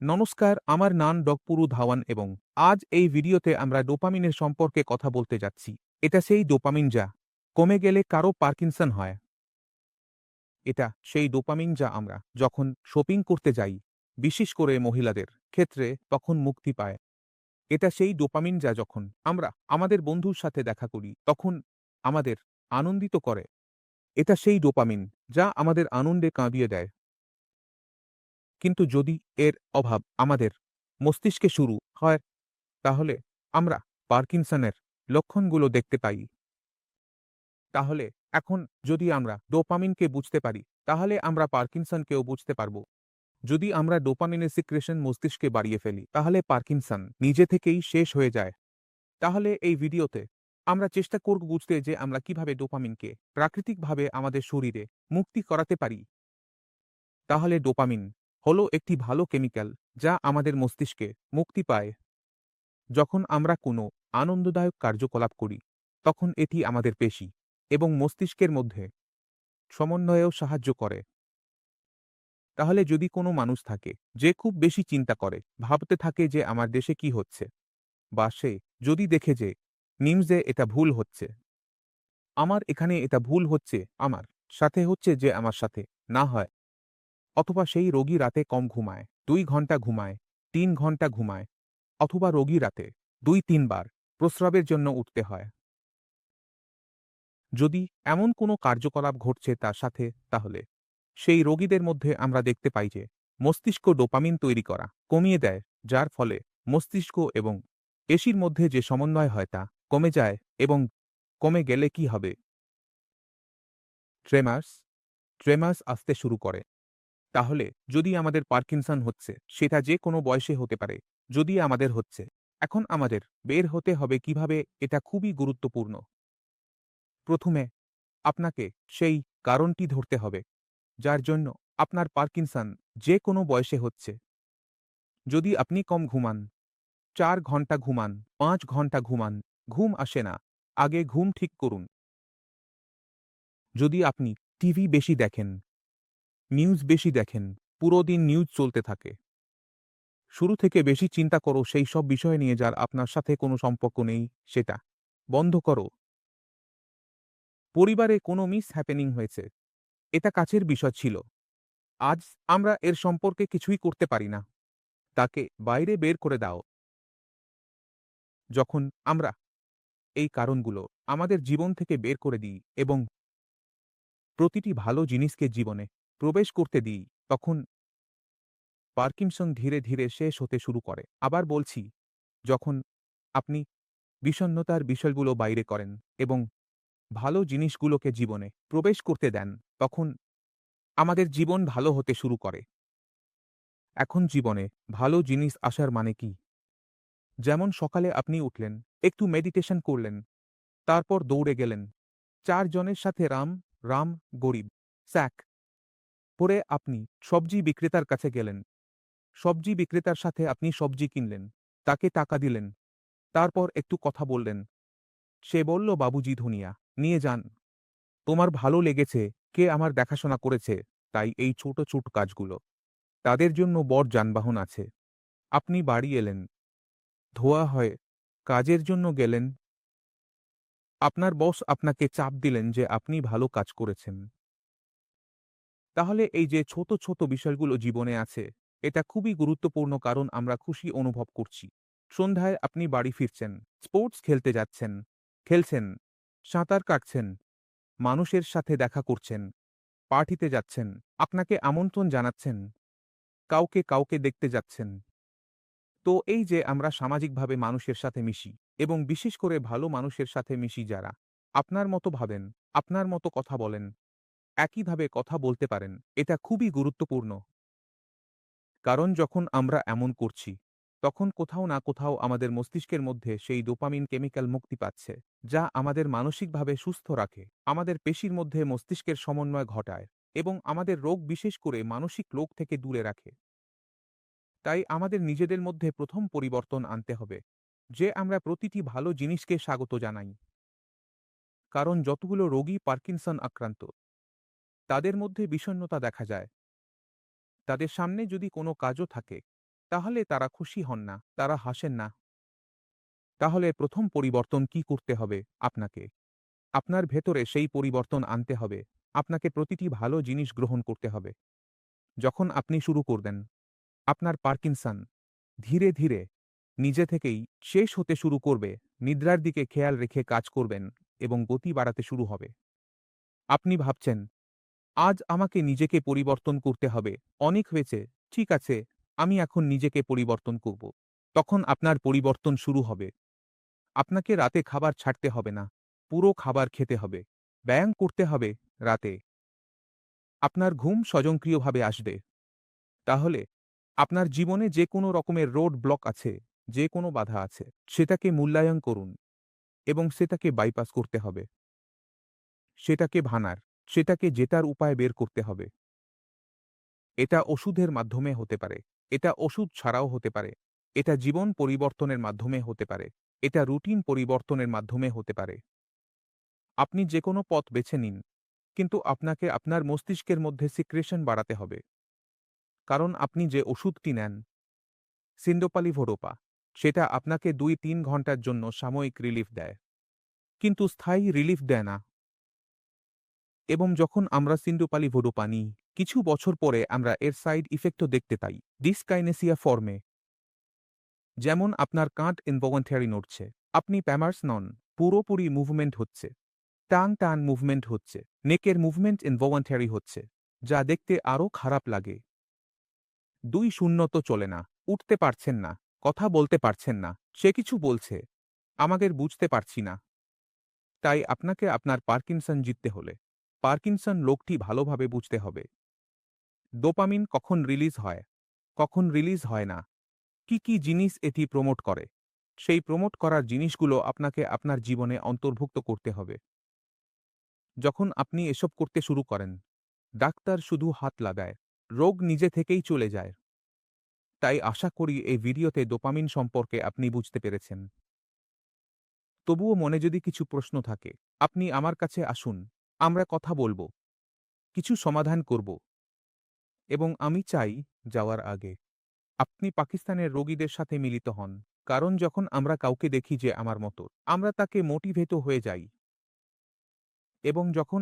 নমস্কার, আমার নাম ডকপুরু ধাওয়ান এবং আজ এই ভিডিওতে আমরা ডোপামিনের সম্পর্কে কথা বলতে যাচ্ছি। এটা সেই ডোপামিন যা কমে গেলে কারো পার্কিনসন হয়। এটা সেই ডোপামিন যা আমরা যখন শপিং করতে যাই, বিশেষ করে মহিলাদের ক্ষেত্রে, তখন মুক্তি পায়। এটা সেই ডোপামিন যা যখন আমরা আমাদের বন্ধুর সাথে দেখা করি তখন আমাদের আনন্দিত করে। এটা সেই ডোপামিন যা আমাদের আনন্দে কাঁদিয়ে দেয়। কিন্তু যদি এর অভাব আমাদের মস্তিষ্কে শুরু হয়, তাহলে আমরা পার্কিনসনের লক্ষণগুলো দেখতে পাই। তাহলে এখন যদি আমরা ডোপামিনকে বুঝতে পারি, তাহলে আমরা পার্কিনসনকেও বুঝতে পারব। যদি আমরা ডোপামিনের সিক্রেশন মস্তিষ্কে বাড়িয়ে ফেলি, তাহলে পার্কিনসন নিজে থেকেই শেষ হয়ে যায়। তাহলে এই ভিডিওতে আমরা চেষ্টা করব বুঝতে যে আমরা কিভাবে ডোপামিনকে প্রাকৃতিকভাবে আমাদের শরীরে মুক্তি করাতে পারি। তাহলে ডোপামিন হলো একটি ভালো কেমিক্যাল যা আমাদের মস্তিষ্কে মুক্তি পায় যখন আমরা কোনো আনন্দদায়ক কার্যকলাপ করি। তখন এটি আমাদের পেশি এবং মস্তিষ্কের মধ্যে সমন্বয়েও সাহায্য করে। তাহলে যদি কোনো মানুষ থাকে যে খুব বেশি চিন্তা করে, ভাবতে থাকে যে আমার দেশে কি হচ্ছে, বা সে যদি দেখে যে নিউজে এটা ভুল হচ্ছে, আমার এখানে এটা ভুল হচ্ছে, আমার সাথে হচ্ছে যে আমার সাথে না হয়, অথবা সেই রোগী রাতে কম ঘুমায়, 2 ঘন্টা ঘুমায়, 3 ঘন্টা ঘুমায়, অথবা রোগী রাতে 2-3 বার প্রস্রাবের জন্য উঠতে হয়, যদি এমন কোনো কার্যকলাপ ঘটছে তার সাথে, তাহলে সেই রোগীদের মধ্যে আমরা দেখতে পাই যে মস্তিষ্ক ডোপামিন তৈরি করা কমিয়ে দেয়, যার ফলে মস্তিষ্ক এবং পেশির মধ্যে যে সমন্বয় হয় তা কমে যায়। এবং কমে গেলে কি হবে? ট্রেমার্স ট্রেমার্স আসতে শুরু করে। তাহলে যদি আমাদের পার্কিনসন হচ্ছে, সেটা যে কোনো বয়সে হতে পারে। যদি আমাদের হচ্ছে, এখন আমাদের বের হতে হবে কিভাবে, এটা খুবই গুরুত্বপূর্ণ। প্রথমে আপনাকে সেই কারণটি ধরতে হবে যার জন্য আপনার পার্কিনসন যে কোনো বয়সে হচ্ছে। যদি আপনি কম ঘুমান, 4 ঘন্টা ঘুমান, 5 ঘন্টা ঘুমান, ঘুম আসে না, আগে ঘুম ঠিক করুন। যদি আপনি টিভি বেশি দেখেন, নিউজ বেশি দেখেন, পুরো দিন নিউজ চলতে থাকে, শুরু থেকে বেশি চিন্তা করো সেই সব বিষয় নিয়ে যার আপনার সাথে কোনো সম্পর্ক নেই, সেটা বন্ধ করো। পরিবারে কোনো মিস হ্যাপেনিং হয়েছে, এটা কাছের বিষয় ছিল, আজ আমরা এর সম্পর্কে কিছুই করতে পারি না, তাকে বাইরে বের করে দাও। যখন আমরা এই কারণগুলো আমাদের জীবন থেকে বের করে দিই এবং প্রতিটি ভালো জিনিসকে জীবনে প্রবেশ করতে দিই, তখন পার্কিনসন ধীরে ধীরে শেষ হতে শুরু করে। আবার বলছি, যখন আপনি বিষণ্ণতার বিষয়গুলো বাইরে করেন এবং ভালো জিনিসগুলোকে জীবনে প্রবেশ করতে দেন, তখন আমাদের জীবন ভালো হতে শুরু করে। এখন জীবনে ভালো জিনিস আসার মানে কি? যেমন সকালে আপনি উঠলেন, একটু মেডিটেশন করলেন, তারপর দৌড়ে গেলেন, 4 জনের সাথে রাম রাম গরিব স্যাক পরে আপনি সবজি বিক্রেতার কাছে গেলেন, সবজি বিক্রেতার সাথে আপনি সবজি কিনলেন, তাকে টাকা দিলেন, তারপর একটু কথা বললেন, সে বলল বাবুজি ধনিয়া নিয়ে যান, তোমার ভালো লেগেছে, কে আমার দেখাশোনা করেছে। তাই এই ছোট ছোট কাজগুলো, তাদের জন্য বড় যানবাহন আছে। আপনি বাড়ি এলেন, ধোয়া হয়, কাজের জন্য গেলেন, আপনার বস আপনাকে চাপ দিলেন যে আপনি ভালো কাজ করেছেন। তাহলে এই যে ছোট ছোট বিষয়গুলো জীবনে আছে, এটা খুবই গুরুত্বপূর্ণ, কারণ আমরা খুশি অনুভব করছি। সন্ধ্যায় আপনি বাড়ি ফিরছেন, স্পোর্টস খেলতে যাচ্ছেন, খেলছেন, সাঁতার কাটছেন, মানুষের সাথে দেখা করছেন, পার্টিতে যাচ্ছেন, আপনাকে আমন্ত্রণ জানাচ্ছেন, কাউকে কাউকে দেখতে যাচ্ছেন। তো এই যে আমরা সামাজিকভাবে মানুষের সাথে মিশি এবং বিশেষ করে ভালো মানুষের সাথে মিশি যারা আপনার মতো ভাবেন, আপনার মতো কথা বলেন, একইভাবে কথা বলতে পারেন, এটা খুবই গুরুত্বপূর্ণ। কারণ যখন আমরা এমন করছি, তখন কোথাও না কোথাও আমাদের মস্তিষ্কের মধ্যে সেই ডোপামিন কেমিক্যাল মুক্তি পাচ্ছে, যা আমাদের মানসিকভাবে সুস্থ রাখে, আমাদের পেশির মধ্যে মস্তিষ্কের সমন্বয় ঘটায় এবং আমাদের রোগ, বিশেষ করে মানসিক রোগ থেকে দূরে রাখে। তাই আমাদের নিজেদের মধ্যে প্রথম পরিবর্তন আনতে হবে যে আমরা প্রতিটি ভালো জিনিসকে স্বাগত জানাই। কারণ যতগুলো রোগী পার্কিনসন আক্রান্ত, তাদের মধ্যে বিষণ্ণতা দেখা যায়। তাদের সামনে যদি কোনো কাজও থাকে, তাহলে তারা খুশি হন না, তারা হাসেন না। তাহলে প্রথম পরিবর্তন কি করতে হবে আপনাকে? আপনার ভেতরে সেই পরিবর্তন আনতে হবে। আপনাকে প্রতিটি ভালো জিনিস গ্রহণ করতে হবে। যখন আপনি শুরু করবেন, আপনার পার্কিনসন ধীরে ধীরে নিজে থেকেই শেষ হতে শুরু করবে, নিদ্রার দিকে খেয়াল রেখে কাজ করবেন এবং গতি বাড়াতে শুরু হবে। আপনি ভাবছেন, আজ আমাকে নিজেকে পরিবর্তন করতে হবে, অনেক হয়েছে, ঠিক আছে, আমি এখন নিজেকে পরিবর্তন করব। তখন আপনার পরিবর্তন শুরু হবে। আপনাকে রাতে খাবার ছাড়তে হবে না, পুরো খাবার খেতে হবে। ব্যায়াম করতে হবে রাতে। আপনার ঘুম স্বয়ংক্রিয়ভাবে আসবে। তাহলে আপনার জীবনে যে কোনো রকমের রোড ব্লক আছে, যে কোনো বাধা আছে, সেটাকে মূল্যায়ন করুন এবং সেটাকে বাইপাস করতে হবে। সেটাকে ভাঙার, সেটাকে জেতার উপায় বের করতে হবে। এটা ওষুধের মাধ্যমে হতে পারে, এটা ওষুধ ছাড়াও হতে পারে, এটা জীবন পরিবর্তনের মাধ্যমে হতে পারে, এটা রুটিন পরিবর্তনের মাধ্যমে হতে পারে। আপনি যে কোনো পথ বেছে নিন, কিন্তু আপনাকে আপনার মস্তিষ্কের মধ্যে সিক্রেশন বাড়াতে হবে। কারণ আপনি যে ওষুধটি নেন, সিন্ডোপালিভোডোপা, সেটা আপনাকে ২-৩ ঘন্টার জন্য সাময়িক রিলিফ দেয়, কিন্তু স্থায়ী রিলিফ দেয় না। এবং যখন আমরা সিন্ডোপালিভোডোপা নিই, কিছু বছর পরে আমরা এর সাইড ইফেক্টও দেখতে পাই, ডিসকাইনেসিয়া ফর্মে। যেমন আপনার কাঁধ ইনভলন্টারি নড়ছে, আপনি প্যামার্স নন, পুরোপুরি মুভমেন্ট হচ্ছে, টান টান মুভমেন্ট হচ্ছে, নেকের মুভমেন্ট ইনভলন্টারি হচ্ছে, যা দেখতে আরও খারাপ লাগে। ২-০ তো চলে না, উঠতে পারছেন না, কথা বলতে পারছেন না, সে কিছু বলছে, আমাদের বুঝতে পারছি না। তাই আপনাকে আপনার পার্কিনসন জিততে হলে পার্কিনসন লোকটি ভালোভাবে বুঝতে হবে। ডোপামিন কখন রিলিজ হয়, কখন রিলিজ হয় না, কি কি জিনিস এটি প্রমোট করে, সেই প্রমোট করার জিনিসগুলো আপনাকে আপনার জীবনে অন্তর্ভুক্ত করতে হবে। যখন আপনি এসব করতে শুরু করেন, ডাক্তার শুধু হাত লাগায়, রোগ নিজে থেকেই চলে যায়। তাই আশা করি এই ভিডিওতে ডোপামিন সম্পর্কে আপনি বুঝতে পেরেছেন। তবুও মনে যদি কিছু প্রশ্ন থাকে, আপনি আমার কাছে আসুন, আমরা কথা বলবো, কিছু সমাধান করব। এবং আমি চাই, যাওয়ার আগে আপনি পাকিস্তানের রোগীদের সাথে মিলিত হন। কারণ যখন আমরা কাউকে দেখি যে আমার মতো, আমরা তাকে মোটিভেটও হয়ে যাই। এবং যখন